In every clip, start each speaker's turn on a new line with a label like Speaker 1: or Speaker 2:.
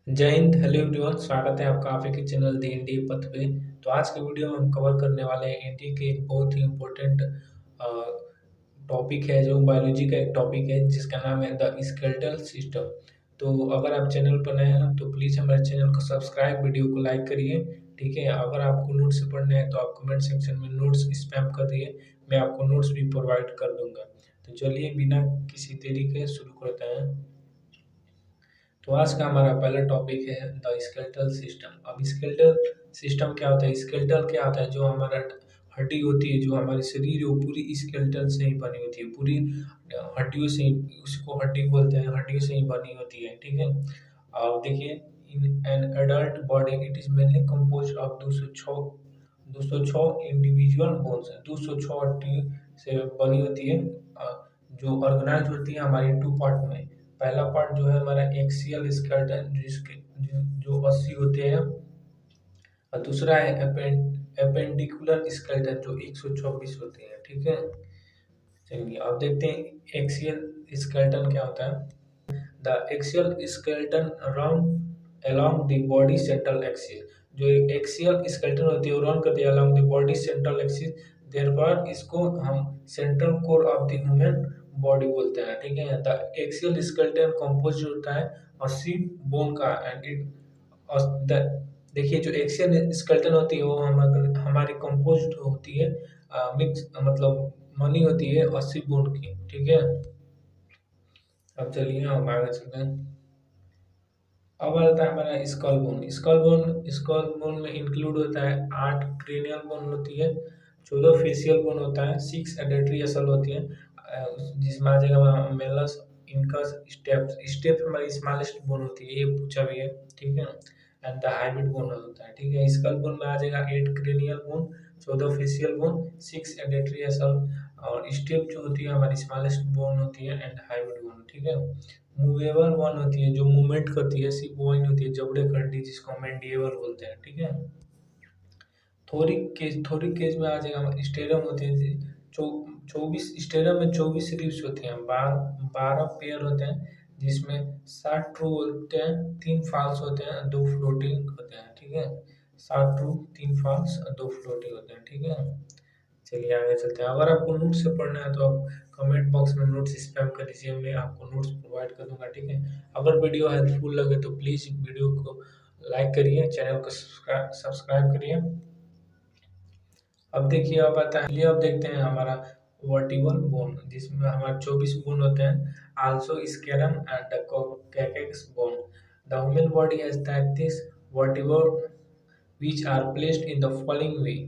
Speaker 1: जय Hind, hello everyone. स्वागत है आपका आपके के चैनल दी इंडिया पथ पे। तो आज के वीडियो में हम कवर करने वाले हैं इंडिया के एक बहुत ही इम्पोर्टेंट टॉपिक है, जो बायोलॉजी का एक टॉपिक है जिसका नाम है द स्केलेटल सिस्टम। तो अगर आप चैनल पर नए हैं तो प्लीज़ हमारे चैनल को सब्सक्राइब, वीडियो को लाइक करिए। ठीक है, अगर आपको नोट्स से पढ़ने हैं तो आप कमेंट सेक्शन में नोट्स स्पैम कर दिए, मैं आपको नोट्स भी प्रोवाइड कर दूंगा। तो चलिए बिना किसी देरी के शुरू करते हैं। तो आज का हमारा पहला टॉपिक है द स्केलेटल सिस्टम। अब स्केलेटल सिस्टम क्या होता है? स्केलेटल क्या होता है? जो हमारा हड्डी होती है, जो हमारे शरीर है, वो पूरी स्केलेटल से ही बनी होती है, पूरी हड्डियों से ही, उसको हड्डी बोलते हैं, हड्डियों से ही बनी होती है। ठीक है, अब देखिए, in an adult body it is mainly compose of 206 individual bones है, 206 हड्डी से बनी होती है, जो ऑर्गेनाइज होती है हमारी टू पार्ट में। पहला पार्ट जो है हमारा एक्सियल स्केलेटन, जो 80 होते हैं, और दूसरा है एपेंडिकुलर स्केलेटन जो 124 होते हैं। ठीक है, चलिए अब देखते हैं एक्सियल स्केलेटन क्या होता है। The axial skeleton run along the body central axis। जो एक्सियल स्केलेटन होती है वो रन करती है along the body central axis, therefore इसको हम central core of the human body बोलते हैं। ठीक है, द एक्सियल स्केलेटन कंपोज होता है 80 बोन का एंड इट देखिए, जो एक्सियल स्केलेटन होती है वो हमारी कंपोज होती है, मिक्स मतलब बनी होती है 80 बोन की। ठीक है, अब चलिए हम आगे चलते हैं। अब आता है हमारा स्कल बोन। स्कल बोन में इंक्लूड होता है 8 क्रेनियल बोन होती है, 14 फेशियल बोन होता है, 6 एडेटरी मसल होती है, जिसमें आ जाएगा मेलस, इनकस, स्टेप्स। स्टेप हमारी स्मॉलेस्ट बोन होती है, ये पूछा भी है। ठीक है, एंड द हाइब्रिड बोन होता है। ठीक है, स्कल बोन में आ जाएगा 8 cranial bone, 14 facial bone, 6 auditory muscle, और स्टेप जो होती है हमारी स्मॉलेस्ट बोन होती है, एंड हाइब्रिड बोन। ठीक है, मूवेबल वन होती है जो मूवमेंट करती है, सिर्फ वो नहीं होती है जबड़े की हड्डी, जिसको मैंडिबल बोलते हैं। ठीक है, थोरिक केज में आ जाएगा स्टेरम होते हैं, 24 स्टेरम में 24 रिब्स होते हैं, 12 पेयर होते हैं, जिसमें 7 ट्रू होते हैं, 3 फॉल्स होते हैं, 2 फ्लोटिंग होते हैं। ठीक है, 7 ट्रू, 3 फॉल्स और 2 फ्लोटिंग होते हैं। ठीक है, चलिए आगे चलते हैं। अगर आपको नोट्स से पढ़ना है तो आप कमेंट बॉक्स में नोट्स स्पैम कर दीजिए, मैं आपको नोट्स प्रोवाइड कर दूंगा। ठीक है, अगर वीडियो हेल्पफुल लगे तो प्लीज़ वीडियो को लाइक करिए, चैनल को सब्सक्राइब करिए। अब देखिए, अब आता है, चलिए अब देखते हैं हमारा वर्टिबल बोन, जिसमें हमारे 24 बोन होते हैं, also sacrum and coccyx bone. The human body has 33 vertebral which are placed in the following way: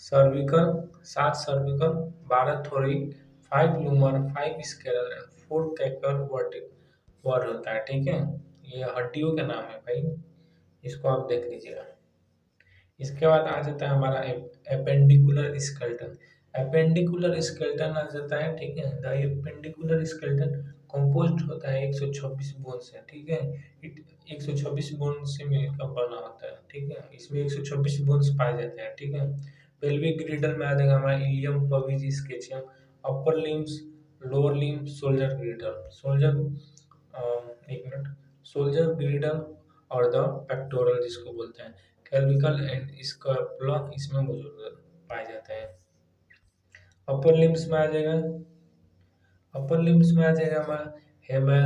Speaker 1: cervical, 7 cervical, 12 thoracic, 5 lumbar, 5 sacral and 4 coccygeal वर्ड होता है। ठीक है, ये हड्डियों के नाम है भाई, इसको आप देख लीजिएगा। इसके बाद आ जाता है हमारा एपेंडिकुलर स्केलेटन। एपेंडिकुलर स्केलेटन आ जाता है, ठीक है, द एपेंडिकुलर स्केलेटन कंपोज्ड होता है 126 बोन से। ठीक है, 126 बोन से मिलकर बना होता है। ठीक है, इसमें 126 बोन्स पाए जाते हैं। ठीक है, पेल्विक ग्रिडल में आ जाएगा हमारा ilium, pubis, ischium, upper limbs, lower limb, shoulder girdle, एक मिनट, सोल्जर ग्रिडल और द पेक्टोरल जिसको बोलते हैं, कैल्विकल एंड स्कैपुला इसमें मौजूद पाए जाते हैं। अपर लिम्स में आ जाएगा, अपर लिम्स में आ जाएगा हमारा humerus,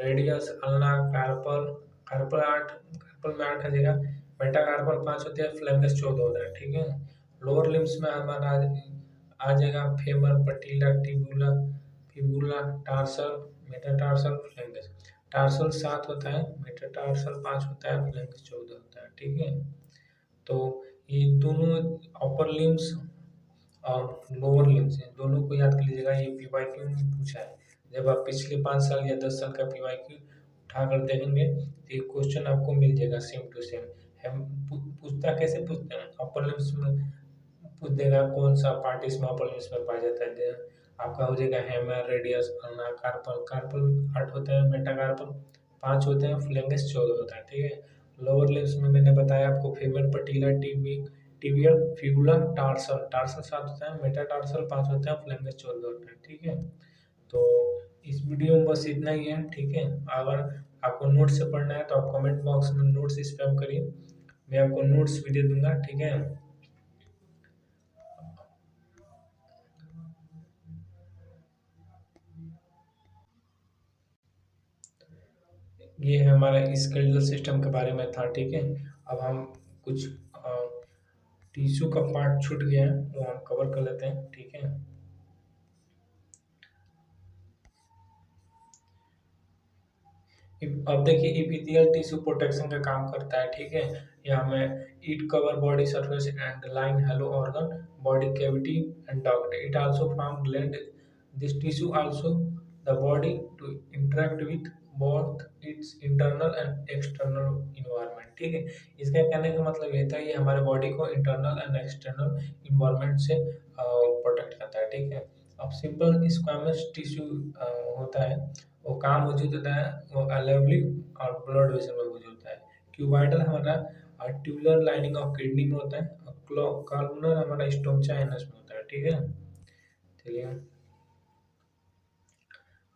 Speaker 1: radius, ulna, carpal, carpal 8, carpal में 8 आ जाएगा, मेटाकार्पल 5 होते हैं, फ्लेंगस 14 होता है। ठीक है, लोअर लिम्स में हमारा आ जाएगा फेमर, पटीला, टिबुला, fibula, tarsal, metatarsal, phalanges. Tarsal 7 होता है, मेटाटार्सल 5 होता है, फ्लेंगस 14 होता है। ठीक है, तो ये दोनों अपर लिम्स और लोअर लिम्स हैं, दोनों को याद कर लीजिएगा, ये पीवाईक्यू में पूछा है। जब आप पिछले 5 साल या 10 साल का पीवाईक्यू उठाकर देखेंगे तो ये क्वेश्चन आपको मिल जाएगा सेम टू सेम। हम पूछता कैसे पूछते हैं, अपर लिम्स में पूछ देगा कौन सा पार्ट इसमें अपर लिम्स में पाया जाता है, आपका हो जाएगा humerus, radius, ulna, carpal. Carpal 8 होते हैं, मेटाकार्पल 5 होते हैं, फ्लेंगस 14 होता है। ठीक है, लोअर लिम्स में मैंने बताया आपको femur, patella, tibia, fibula, tarsal, tarsal 7 होता है, मेटाटार्सल 5 होता है, फ्लेंगस 14 होता है। ठीक है, तो इस वीडियो में बस इतना ही है। ठीक है, अगर आपको नोट्स से पढ़ना है तो आप कमेंट बॉक्स में नोट्स स्पैम करिए, मैं आपको नोट्स भी दे दूंगा, ठीक है। ये है हमारा स्केलेटल सिस्टम के बारे में था, ठीक है। अब हम कुछ टिश्यू का पार्ट छूट गया है वो हम कवर कर लेते हैं, ठीक है। अब देखिए इपिथेलियल टिश्यू प्रोटेक्शन का काम करता है, ठीक है। यहाँ में it cover body surface and line hollow organ body cavity and duct, it also form gland, this tissue also the body to interact with both its internal and external environment, ठीक है। इसका कहने का मतलब ये था, ये हमारे बॉडी को इंटरनल एंड एक्सटर्नल इन्वायरमेंट से प्रोटेक्ट करता है, ठीक है। अब सिंपल स्क्वैमस टिश्यू होता है, वो कहाँ मौजूद होता है, वो अलेवली और ब्लड वेसल में मौजूद होता है। क्यूबाइडल हमारा ट्यूबुलर लाइनिंग ऑफ किडनी में होता है, और कॉलमनर हमारा स्टोमचा एनस में होता है, ठीक है। चलिए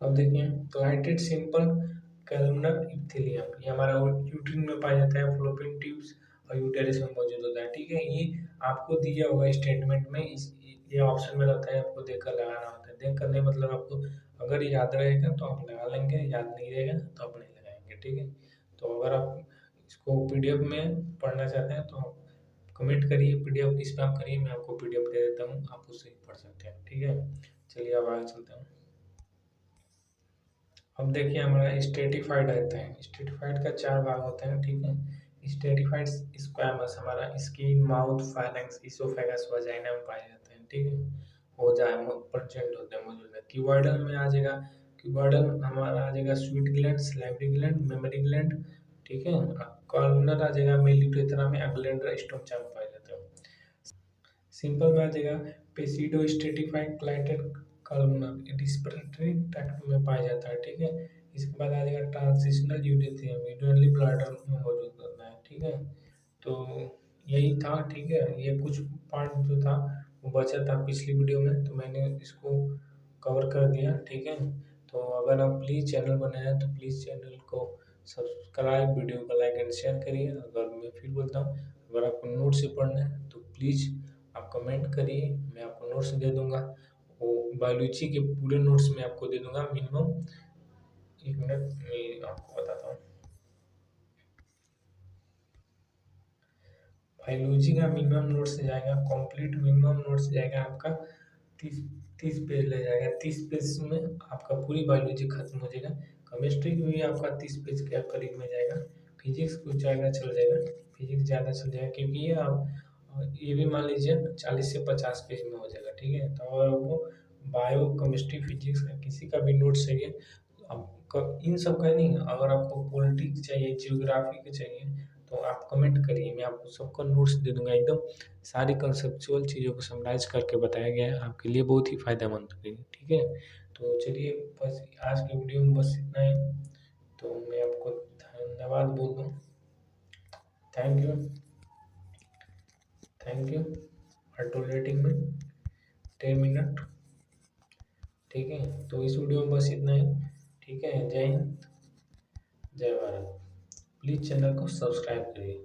Speaker 1: अब देखिए क्लाइटेड सिंपल कॉलमनर इप्थिलियम, ये हमारा यूट्रिन में पाया जाता है, फ्लोपियन ट्यूब्स और यूटेरस में मौजूद होता है, ठीक है। ये आपको दिया होगा स्टेटमेंट में, इस ये ऑप्शन में रहता है, आपको देखकर लगाना होता है। देख कर नहीं मतलब आपको अगर याद रहेगा तो आप लगा लेंगे, याद नहीं रहेगा तो आप नहीं लगाएंगे, ठीक है। तो अगर आप इसको पीडीएफ में पढ़ना चाहते हैं तो आप कमेंट करिए, पीडीएफ स्पैम करिए, मैं आपको पीडीएफ दे देता हूँ, आप उससे पढ़ सकते हैं, ठीक है। चलिए अब आगे चलते हैं। अब देखिए हमारा स्ट्रेटिफाइड रहता है, स्ट्रेटिफाइड का 4 भाग होते हैं, ठीक है। स्ट्रेटिफाइड स्क्वैमस हमारा स्किन माउथ फाइलेंक्स इसोफेगस वजाइना में पाए जाते हैं, ठीक है। हो जाए प्रेजेंट होते हैं, मौजूद है। क्यूबॉइडल में आ जाएगा, क्यूबॉइडल हमारा आ जाएगा sweet gland, salivary gland, memory gland, ठीक है। कॉलमनर आ जाएगा मेलिटोथेरा में, ग्लैंडर स्टोमचा में पाए जाते हैं। सिंपल में आ जाएगा पेसिडो स्ट्रेटिफाइड क्लाइटेड कॉलमनर रिस्पिरेटरी ट्रैक्ट में पाया जाता है, ठीक है। इसके बाद आ जाएगा ट्रांजिशनल यूरेथियम, यूजुअली ब्लैडर में मौजूद होता है, ठीक है। तो यही था, ठीक है। ये कुछ पार्ट जो था वो बचा था पिछली वीडियो में, तो मैंने इसको कवर कर दिया, ठीक है। तो अगर आप प्लीज़ चैनल बनाए हैं तो प्लीज़ चैनल को सब्सक्राइब, वीडियो को लाइक एंड शेयर करिए। अगर मैं फिर बोलता हूँ, अगर आपको नोट से पढ़ना है तो प्लीज़ आप कमेंट करिए, मैं आपको नोट्स दे दूँगा। वो बायोलॉजी के पूरे नोट्स मैं आपको दे दूँगा मिनिमम। 1 मिनट मैं आपको बताता हूँ। बायोलॉजी का मिनिमम नोट्स जाएगा, कंप्लीट मिनिमम नोट्स जाएगा आपका 30 30 पेज ले जाएगा। 30 पेज में आपका पूरी बायोलॉजी खत्म हो जाएगा। केमिस्ट्री भी आपका 30 पेज के करीब में जाएगा। फिजिक्स कुछ ज़्यादा चल जाएगा, फिजिक्स ज़्यादा चल जाएगा क्योंकि ये आप ये भी मान लीजिए 40 से 50 पेज में हो जाएगा, ठीक है। तो अगर आपको बायो केमिस्ट्री फिजिक्स का किसी का भी नोट्स चाहिए, आप इन सब का नहीं, अगर आपको पॉलिटिक्स चाहिए, जियोग्राफी का चाहिए तो आप कमेंट करिए, मैं आपको सबका नोट्स दे दूँगा एकदम। सारी कंसेप्चुअल चीज़ों को समराइज़ करके बताया गया है, आपके लिए बहुत ही फ़ायदेमंद होगी, ठीक है। तो चलिए बस आज की वीडियो में बस इतना ही। तो मैं आपको धन्यवाद बोल दूँ। Thank you, thank you for tolerating me 10 minute, ठीक है। तो इस वीडियो में बस इतना ही, ठीक है। जय हिंद, जय भारत। प्लीज़ चैनल को सब्सक्राइब करिए।